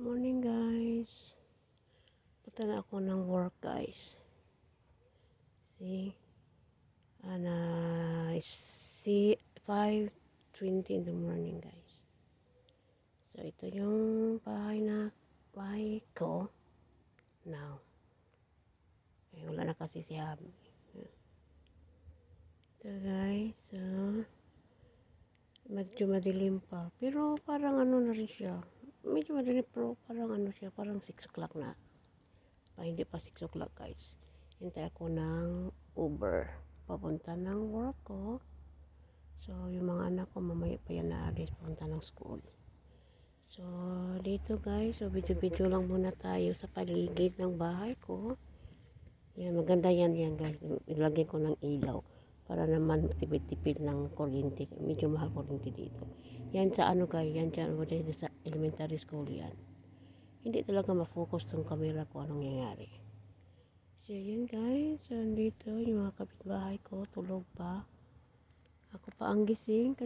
Morning guys. Punta na ako ng work guys. See? See 5:20 in the morning guys. So ito yung bahay ko now. Wala na kasi si Habi. Ito guys. So medyo madilim pa. Pero parang ano na rin siya. Medyo madilim pero parang ano siya. Parang 6 o'clock na. Hindi pa 6 o'clock guys. Hintay ako ng Uber. Papunta ng work ko. So yung mga anak ko mamaya pa yan naalis. Papunta ng school. So dito guys. So video lang muna tayo sa paligid ng bahay ko. Yan, maganda yan guys. Ilagay ko ng ilaw. Para naman tipid-tipid ng kuryente. Medyo mahal kuryente dito. Yan sa ano guys. Yan sa elementary school yan. Hindi talaga ma-focus yung camera ko anong nangyayari. So yun guys. So dito yung mga kapitbahay ko. Tulog pa. Ako pa ang gising.